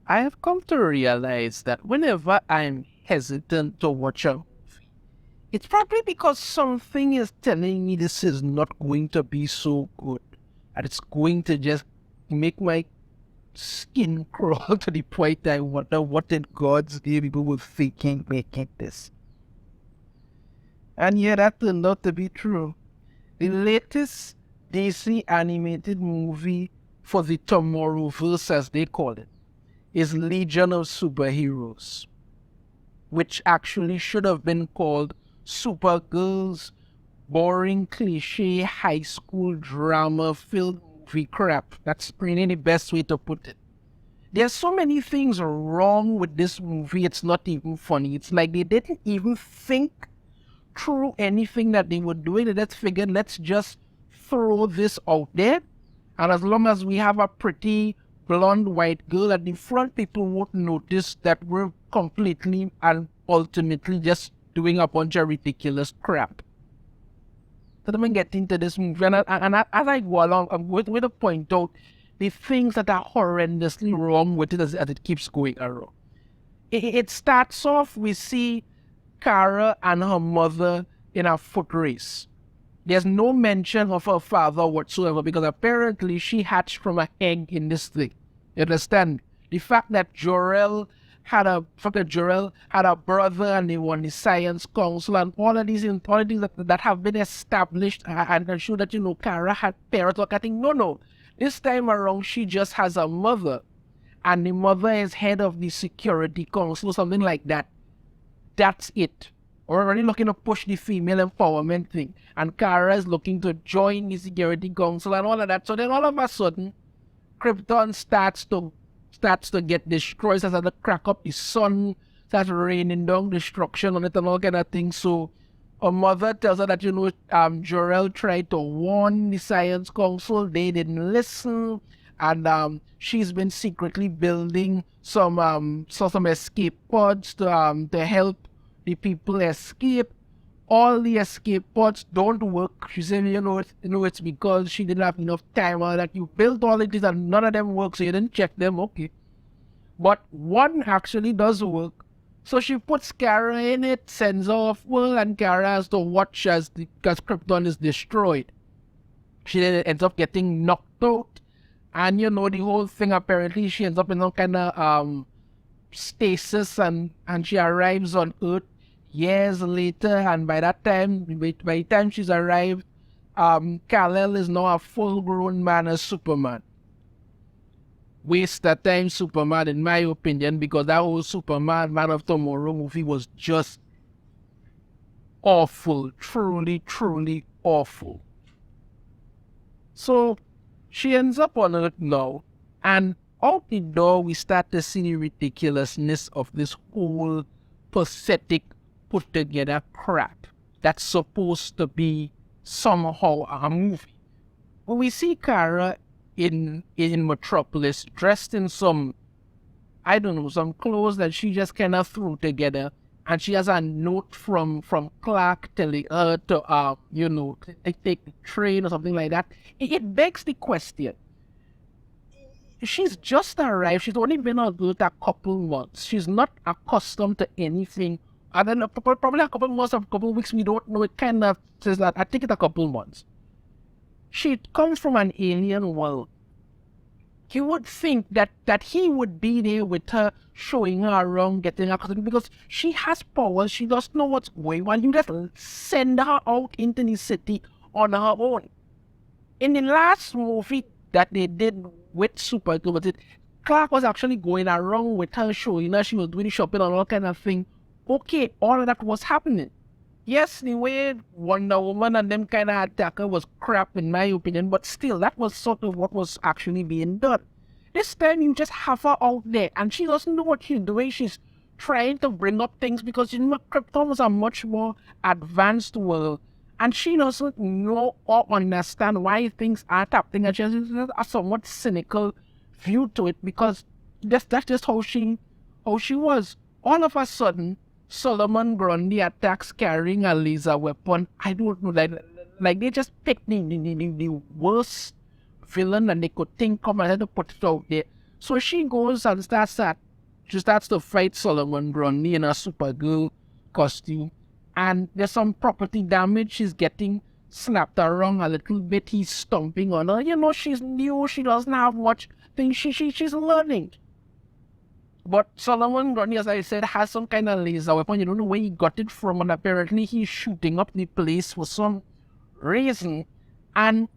I have come to realize that whenever I'm hesitant to watch a movie, it's probably because something is telling me this is not going to be so good. And it's going to just make my skin crawl to the point I wonder what in God's name people were thinking making this. And yeah, that turned out to be true. The latest DC animated movie for the Tomorrowverse, as they call it, is Legion of Superheroes, which actually should have been called Supergirl's boring cliche high school drama filled movie crap. That's really the best way to put it. There's so many things wrong with this movie, it's not even funny. It's like they didn't even think through anything that they were doing. They just figured, let's just throw this out there. And as long as we have a pretty blonde white girl at the front, people won't notice that we're completely and ultimately just doing a bunch of ridiculous crap. So let me get into this movie, and as I go along, I'm going to point out the things that are horrendously wrong with it as it keeps going around. It starts off, we see Kara and her mother in a foot race. There's no mention of her father whatsoever because apparently she hatched from an egg in this thing. You understand? The fact that Jor-El had a brother and they won the science council and all of these things that have been established and show that, Kara had parents. Look, I think, no. This time around, she just has a mother. And the mother is head of the security council or something like that. That's it. We're already looking to push the female empowerment thing. And Kara is looking to join the security council and all of that. So then all of a sudden, Krypton starts to get destroyed, starts to crack up, the sun starts raining down destruction on it and all kind of things. So her mother tells her that, Jor-El tried to warn the science council, they didn't listen, and she's been secretly building some escape pods to help the people escape. All the escape pods don't work. She said, it's because she didn't have enough time, or that you built all of these and none of them work, so you didn't check them. Okay. But one actually does work. So she puts Kara in it, sends her off world, and Kara has to watch as Krypton is destroyed. She then ends up getting knocked out. And the whole thing, apparently she ends up in some kind of stasis, and she arrives on Earth years later, and by the time she's arrived, Kal-El is now a full-grown man as Superman. Waste that time, Superman, in my opinion, because that whole Superman Man of Tomorrow movie was just awful. Truly, truly awful. So she ends up on Earth now, and out the door we start to see the ridiculousness of this whole pathetic put together crap that's supposed to be somehow a movie. When we see Kara in Metropolis dressed in some clothes that she just kind of threw together, and she has a note from Clark telling her to take the train or something like that. It begs the question. She's just arrived. She's only been on Earth a couple months. She's not accustomed to anything. And then probably a couple months, a couple weeks, we don't know. It kind of says that. I think it's a couple months. She comes from an alien world. You would think that he would be there with her, showing her around, getting her custody, because she has powers. She doesn't know what's going on. You just send her out into the city on her own. In the last movie that they did with Supergirl, Clark was actually going around with her, showing her she was doing shopping and all kind of thing. Okay, all of that was happening. Yes, the way Wonder Woman and them kind of attack her was crap in my opinion, but still, that was sort of what was actually being done. This time you just have her out there and she doesn't know what she's doing. She's trying to bring up things because Krypton was a much more advanced world, and she doesn't know or understand why things are happening, and she has a somewhat cynical view to it because that's just how she was. All of a sudden, Solomon Grundy attacks carrying a laser weapon. I don't know, like they just picked the worst villain that they could think of and had to put it out there. So she goes and she starts to fight Solomon Grundy in a Supergirl costume. And there's some property damage. She's getting slapped around a little bit. He's stomping on her. She's new. She doesn't have much thing. She's learning. But Solomon Grundy, as I said, has some kind of laser weapon. You don't know where he got it from. And apparently he's shooting up the place for some reason. And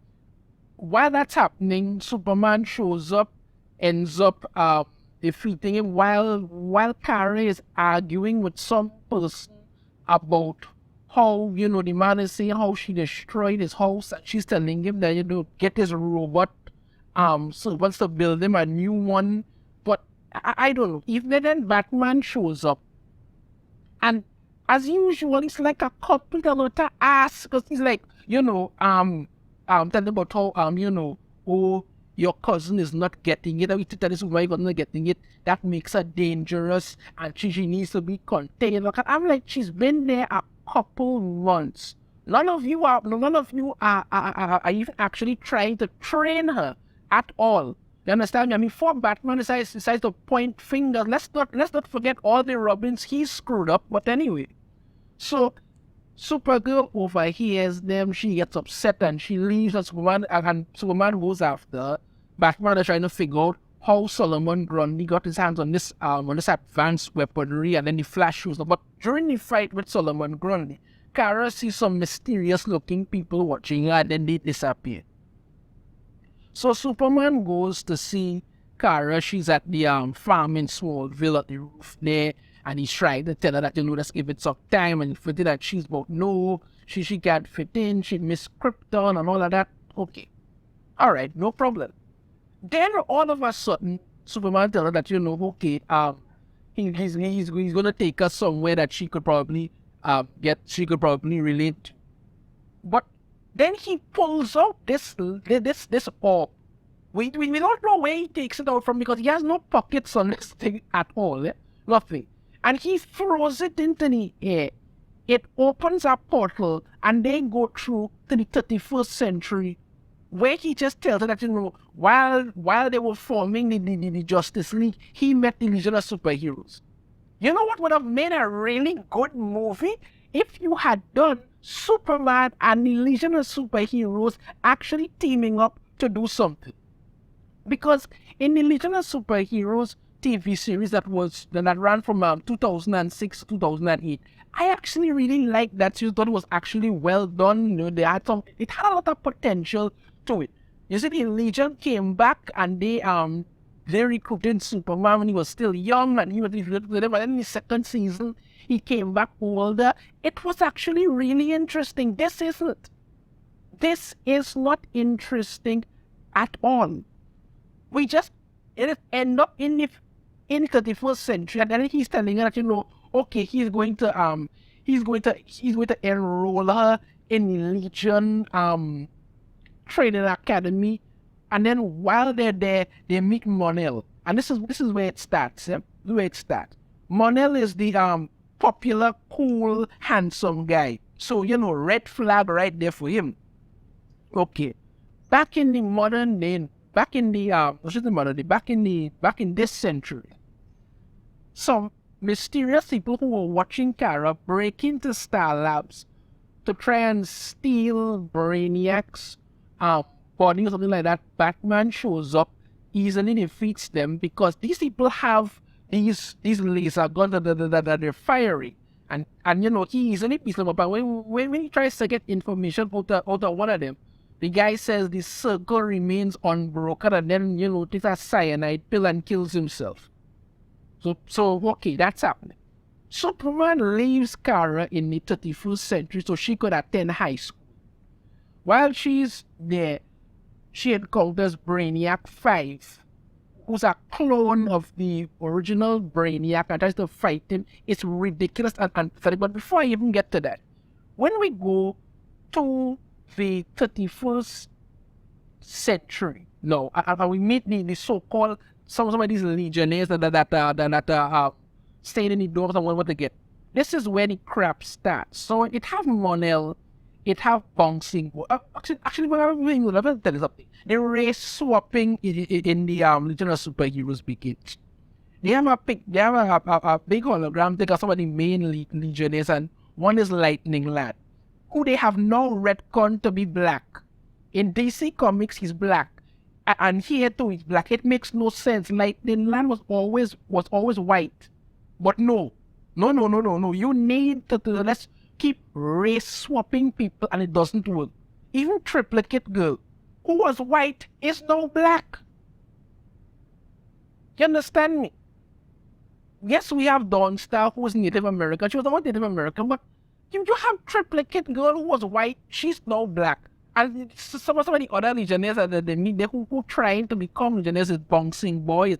while that's happening, Superman shows up, ends up defeating him while Kara is arguing with some person about how, the man is saying how she destroyed his house, and she's telling him that, get his robot, so wants to build him a new one. But I don't know. Even then Batman shows up, and as usual, it's like a complete lot of ass, because he's like, telling about how, oh, your cousin is not getting it. I tell this why you're not getting it. That makes her dangerous, and she needs to be contained. I'm like, she's been there a couple months. None of you are even actually trying to train her at all. You understand me? I mean, before Batman decides to point fingers, let's not forget all the Robins he screwed up. But anyway, so Supergirl overhears them. She gets upset and she leaves. And Superman goes after her. Batman is trying to figure out how Solomon Grundy got his hands on this advanced weaponry, and then the Flash shows up. But during the fight with Solomon Grundy, Kara sees some mysterious-looking people watching her, and then they disappear. So Superman goes to see Kara. She's at the farm in Smallville at the roof there, and he's trying to tell her that, let's give it some time, and for that she's about, no, she can't fit in, she missed Krypton and all of that. Okay. All right, no problem. Then all of a sudden, Superman tells her that, okay, he's going to take her somewhere that she could probably relate to. But then he pulls out this orb. We don't know where he takes it out from, because he has no pockets on this thing at all. Nothing. And he throws it into the air. It opens a portal, and they go through to the 31st century, where he just tells her that, while they were forming the Justice League, he met the Legion of Superheroes. You know what would have made a really good movie? If you had done Superman and the Legion of Superheroes actually teaming up to do something. Because in the Legion of Superheroes TV series that ran from 2006 to 2008, I actually really liked that series. Thought it was actually well done. It had a lot of potential to it. You see, the Legion came back and they recruited Superman when he was still young, and he was with them. And then in the second season, he came back older. It was actually really interesting. This isn't. This is not interesting at all. It end up in the 31st century, and then he's telling her that, okay, he's going to enroll her in the Legion training academy, and then while they're there, they meet Mon-El, and this is where it starts. Mon-El is the popular, cool, handsome guy. So red flag right there for him. Okay, back in the modern day, back in this century, some mysterious people who were watching Kara break into Star Labs to try and steal Brainiac's body or something like that. Batman shows up, easily defeats them, because these people have these laser guns that they're firing. And he easily beats them up. And when he tries to get information out of one of them, the guy says the circle remains unbroken, and then, takes a cyanide pill and kills himself. So okay, that's happening. Superman leaves Kara in the 31st century so she could attend high school. While she's there, she encounters Brainiac 5, who's a clone of the original Brainiac, and tries to fight him. It's ridiculous and pathetic. But before I even get to that, when we go to the 31st century, no, and we meet the so-called some of these legionnaires that staying in the doors and want to get. This is where the crap starts. So it have Mon-El it have bouncing. Actually, let me tell you something. The race swapping in the Legion of Superheroes begins. They have a big hologram. They got some of the main Legionnaires, and one is Lightning Lad, who they have now retconned to be black. In DC Comics, he's black, and here too he's black. It makes no sense. Lightning Lad was always white, but no. You need to let's keep race swapping people, and it doesn't work. Even Triplicate Girl, who was white, is now black. You understand me? Yes, we have Dawn Star, who was Native American. She was not Native American, but you have Triplicate Girl, who was white. She's now black. And some of the other Legionnaires that they meet, who trying to become Legionnaires is Bouncing Boy.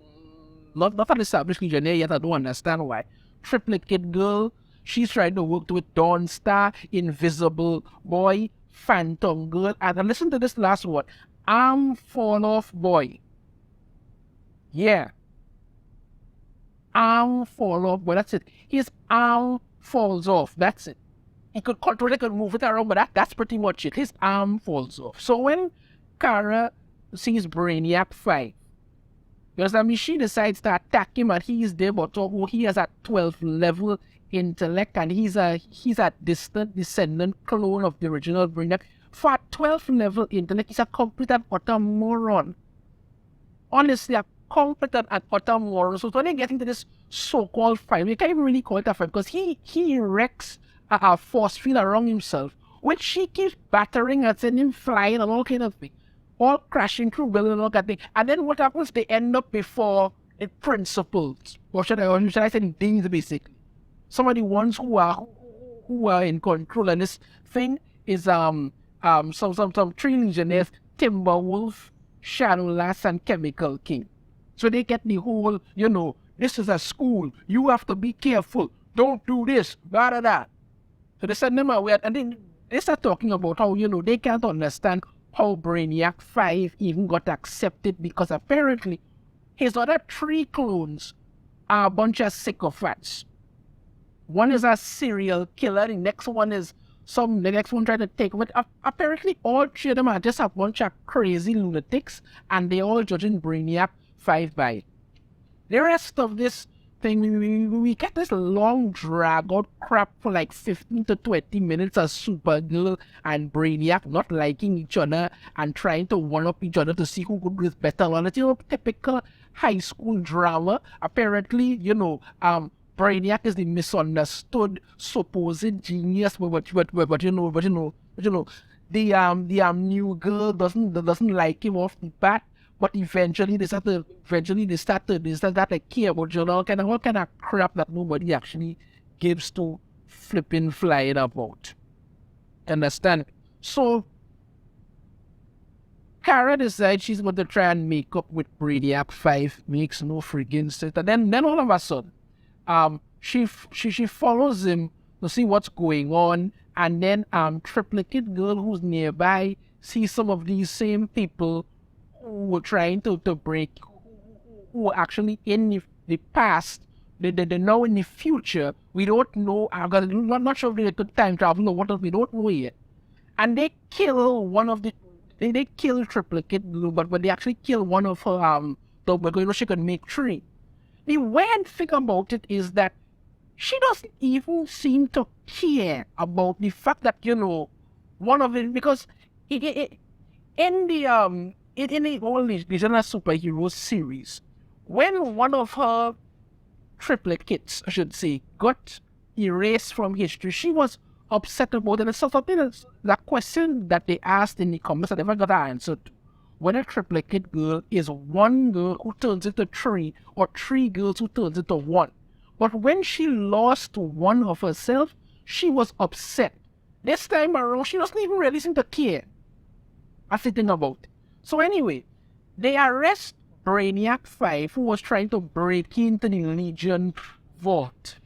Not an established Legionnaire yet. I don't understand why. Triplicate Girl, she's trying to work with Dawn Star, Invisible Boy, Phantom Girl, and listen to this last one, Arm Fall Off Boy. Yeah. Arm fall off, but that's it. His arm falls off, that's it. He could control it, could move it around, but that's pretty much it. His arm falls off. So when Kara sees Brainiac 5, because she decides to attack him, and he's there, but he has a 12th level intellect, and he's a distant descendant clone of the original Brainiac. For a 12th level intellect, he's a complete and utter moron. Honestly, a complete and utter moron. So when they get into this so-called fight, we can't even really call it a fight, because he erects a force field around himself, which she keeps battering and sending him flying and all kind of things, all crashing through buildings and all that thing. And then what happens? They end up before the principals, or should I say things, basically. Some of the ones who are in control, and this thing is some three Legionnaires: Timberwolf, Shadowlass, and Chemical King. So they get the whole, this is a school, you have to be careful, don't do this, blah, blah, blah. So they send them away, and then they start talking about how, they can't understand how Brainiac 5 even got accepted, because apparently his other 3 clones are a bunch of sycophants. One is a serial killer, the next one trying to take over. Apparently all 3 of them are just a bunch of crazy lunatics, and they all judging Brainiac 5 by it. The rest of this thing, we get this long drag out crap for like 15 to 20 minutes of Supergirl and Brainiac not liking each other and trying to one-up each other to see who could do it better. And it's, typical high school drama. Apparently, Brainiac is the misunderstood supposed genius, but the new girl doesn't like him off the bat. But eventually they start to care about all kind of crap that nobody actually gives to flipping flying about. Understand? So Kara decides she's going to try and make up with Brainiac 5. Makes no friggin' sense. And then all of a sudden, she follows him to see what's going on, and then Triplicate Girl, who's nearby, sees some of these same people who were trying to break, who were actually in the past. They know in the future. We don't know. I'm not sure if they could time travel or what else. We don't know yet. And they kill one of the. They kill Triplicate Girl, but they actually kill one of her. Because she could make 3. The weird thing about it is that she doesn't even seem to care about the fact that one of it, because in the whole Legion of Superheroes series, when one of her triplicates, I should say, got erased from history, she was upset about it. It's something that question that they asked in the comments that never got answered. Whether Triplicate Girl is one girl who turns into 3, or 3 girls who turns into 1. But when she lost one of herself, she was upset. This time around, she doesn't even really seem to care. That's the thing about it. So anyway, they arrest Brainiac 5, who was trying to break into the Legion vault.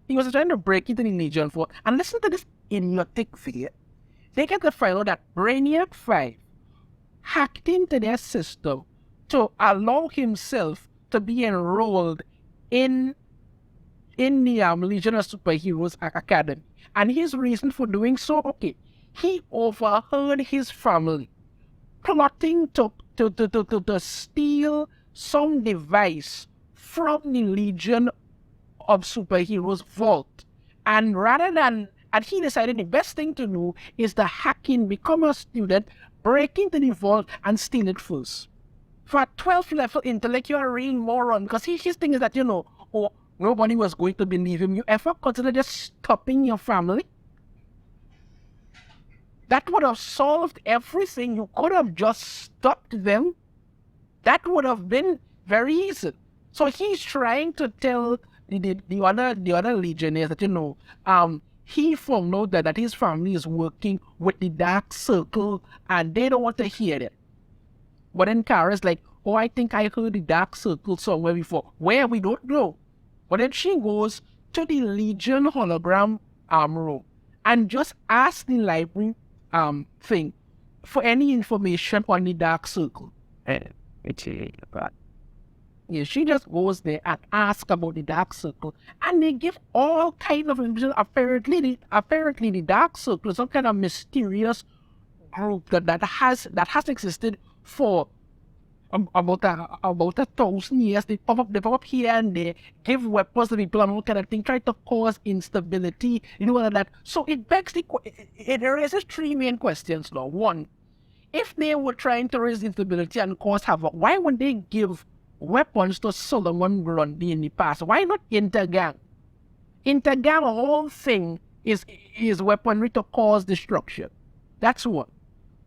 He was trying to break into the Legion vault. And listen to this idiotic figure. They get to find out that Brainiac 5 hacked into their system to allow himself to be enrolled in in the Legion of Superheroes Academy. And his reason for doing so, okay, he overheard his family plotting to steal some device from the Legion of Superheroes vault. And and he decided the best thing to do is to hack in, become a student, break into the vault and steal it first. For a 12th level intellect, you're a real moron. Because his thing is that, oh, nobody was going to believe him. You ever consider just stopping your family? That would have solved everything. You could have just stopped them. That would have been very easy. So he's trying to tell the other Legionnaires that, he found out that his family is working with the Dark Circle and they don't want to hear it. But then Kara's like, oh, I think I heard the Dark Circle somewhere before. Where? We don't know. But then she goes to the Legion hologram room and just asks the library thing for any information on the Dark Circle. Yeah, she just goes there and asks about the Dark Circle, and they give all kind of information. Apparently the Dark Circle is some kind of mysterious group that has existed for about 1,000 years. They pop up here and they give weapons to people and all kind of thing, try to cause instability, all of that. So it begs it raises three main questions now. One, if they were trying to raise instability and cause havoc, why would they give weapons to Solomon Grundy in the past? Why not Intergang? Intergang, the whole thing is weaponry to cause destruction. That's one.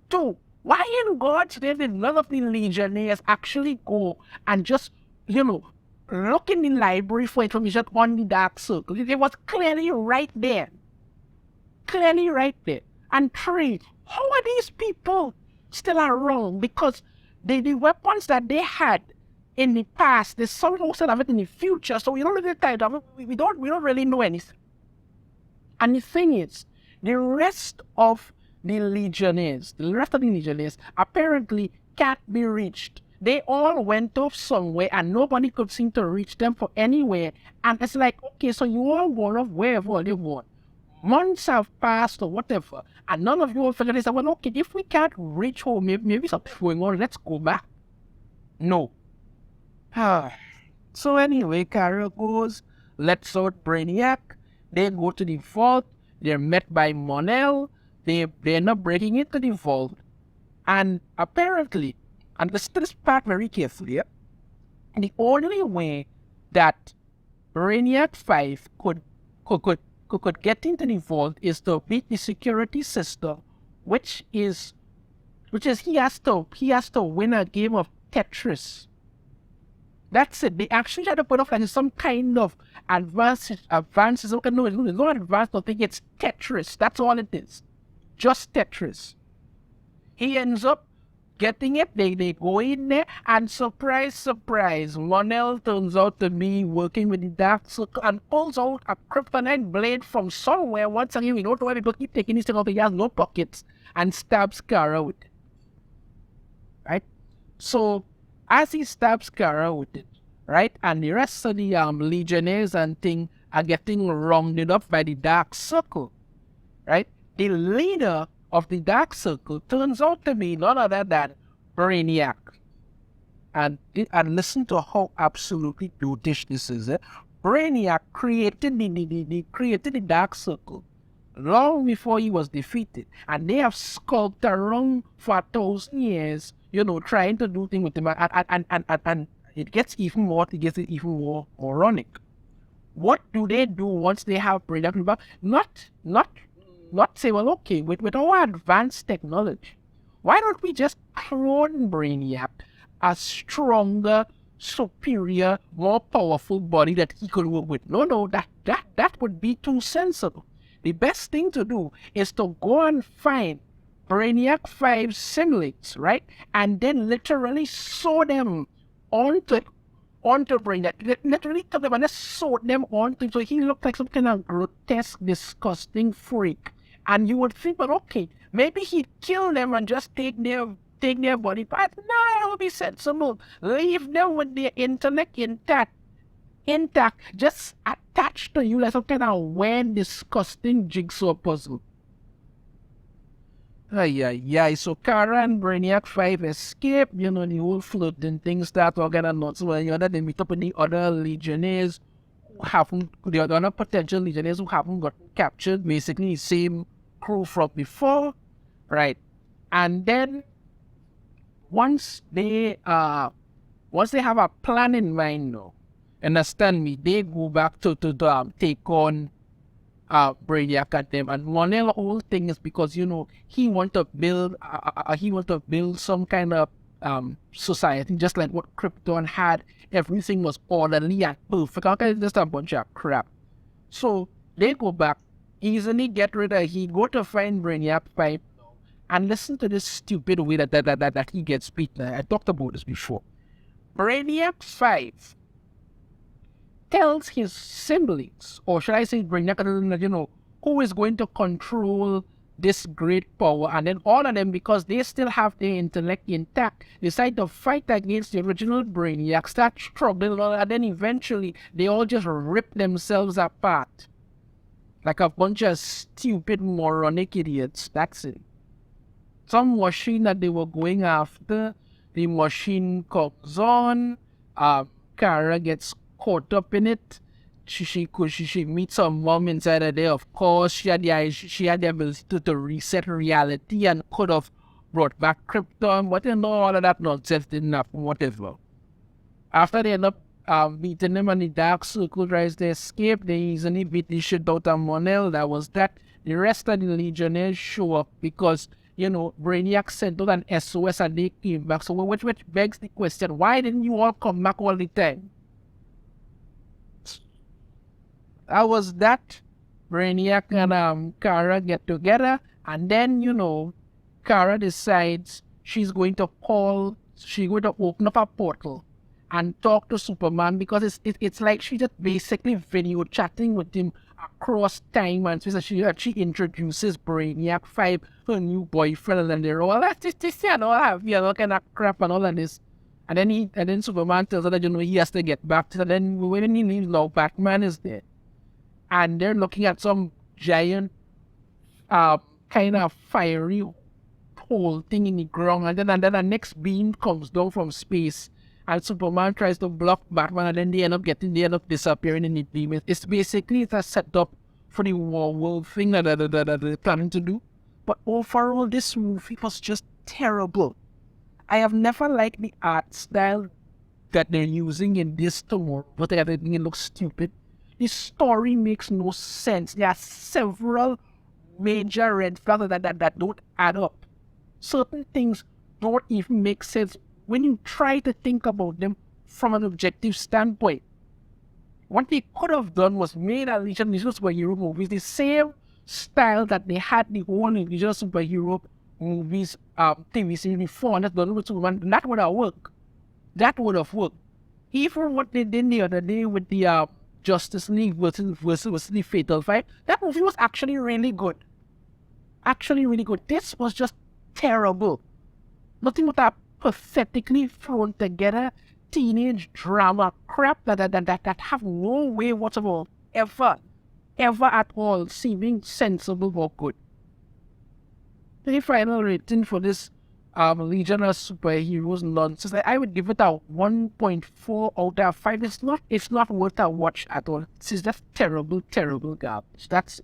Two, why in God's name did none of the Legionnaires actually go and just, look in the library for information on the Dark Circle? It was clearly right there. Clearly right there. And three, how are these people still around? Because the weapons that they had in the past, they somehow still have it in the future, so we don't really we don't really know anything. And the thing is, the rest of the Legionnaires apparently can't be reached. They all went off somewhere and nobody could seem to reach them from anywhere. And it's like, okay, so you all gone off wherever you want. Months have passed or whatever, and none of you will figure this out. Well, okay, if we can't reach home, maybe something's going on, let's go back. No. So anyway, Kara goes, lets out Brainiac. They go to the vault. They're met by Mon-El. They end up breaking into the vault. And apparently, understand this part very carefully, the only way that Brainiac 5 could get into the vault is to beat the security system, which is he has to win a game of Tetris. That's it. They actually try to put off like some kind of advances. No, it's not advanced. I think it's Tetris. That's all it is. Just Tetris. He ends up getting it. They go in there, and surprise, surprise, Mon-El turns out to be working with the Dark Circle and pulls out a kryptonite blade from somewhere. Once again, we don't know why people keep taking this thing off. He has no pockets, and stabs Kara with it. Right? So as he stabs Kara with it, right, and the rest of the Legionnaires and thing are getting rounded up by the Dark Circle, right, the leader of the Dark Circle turns out to be none other than Brainiac. And listen to how absolutely brutish this is. Brainiac created the Dark Circle long before he was defeated, and they have skulked around for 1,000 years, trying to do things with him, and it gets even more moronic. What do they do once they have Brainiac? Not say, well, okay, with our advanced technology, why don't we just clone Brainiac, a stronger, superior, more powerful body that he could work with? No, that would be too sensible. The best thing to do is to go and find Brainiac 5 simulates, right? And then literally sew them onto Brainiac. Literally took them and just sewed them onto, so he looked like some kind of grotesque, disgusting freak. And you would think, but okay, maybe he'd kill them and just take their body parts. No, it would be sensible. Leave them with their intellect intact. Just attached to you like some kind of weird, disgusting jigsaw puzzle. So Kara and Brainiac 5 escape, the whole floating thing start all kind of nuts. Well, they meet up with the other legionnaires the other potential legionnaires who haven't got captured, basically the same crew from before, right? And then once they have a plan in mind now, understand me, they go back to take on Brainiac at them, and one of the whole thing is because he want to build some kind of society just like what Krypton had. Everything was orderly and perfect. Okay, just a bunch of crap. So they go back, easily get rid of. He go to find Brainiac 5 and listen to this stupid way that he gets beaten. I talked about this before. Brainiac 5 tells his siblings, or should I say Brainiac, who is going to control this great power, and then all of them, because they still have their intellect intact, decide to fight against the original Brainiac, start struggling, and then eventually they all just rip themselves apart like a bunch of stupid moronic idiots. That's it. Some machine that they were going after, the machine comes on, Kara gets caught up in it. She meets her mom inside of there. Of course, she had the ability to reset reality and could have brought back Krypton, but all of that nonsense didn't happen, whatever. After they end up beating them and the Dark Circle tries to escape, they easily beat the shit out of Mon-El. That was that. The rest of the Legionnaires show up because, Brainiac sent out an SOS and they came back. So which begs the question, why didn't you all come back all the time? That was that. Brainiac and Kara get together, and then, Kara decides she's going to open up a portal and talk to Superman, because it's like she just basically video chatting with him across time and space. She introduces Brainiac 5, her new boyfriend, and they're all that and all that, kind of crap and all of this. And then Superman tells her that he has to get back to her. Then when he leaves, now Batman is there. And they're looking at some giant, kind of fiery hole thing in the ground. And then the next beam comes down from space. And Superman tries to block Batman. And then they end up disappearing in the beam. It's basically a setup for the War World thing that they're planning to do. But overall, this movie was just terrible. I have never liked the art style that they're using in this Tomorrow, but I think it looks stupid. The story makes no sense. There are several major red flags that don't add up. Certain things don't even make sense when you try to think about them from an objective standpoint. What they could have done was made a Legion of Superhero movies the same style that they had the whole Legion of Superhero movies TV series before, and that's done with Superman. That would have worked. That would have worked. Even what they did the other day with the Justice League versus the Fatal 5, that movie was actually really good. Actually really good. This was just terrible. Nothing but that pathetically thrown together teenage drama crap that have no way whatsoever ever at all seeming sensible or good. The final rating for this Legion of Superheroes nonsense, I would give it a 1.4 out of 5. It's not worth a watch at all. This is just terrible garbage. That's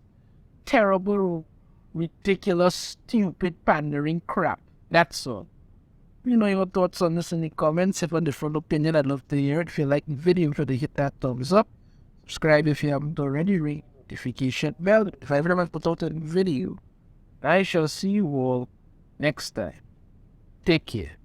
terrible, ridiculous, stupid, pandering crap. That's all. Your thoughts on this in the comments. If you have a different opinion, I'd love to hear it. If you like the video, be sure to hit that thumbs up. Subscribe if you haven't already. Ring notification bell. If I ever put out a video, I shall see you all next time. Take care.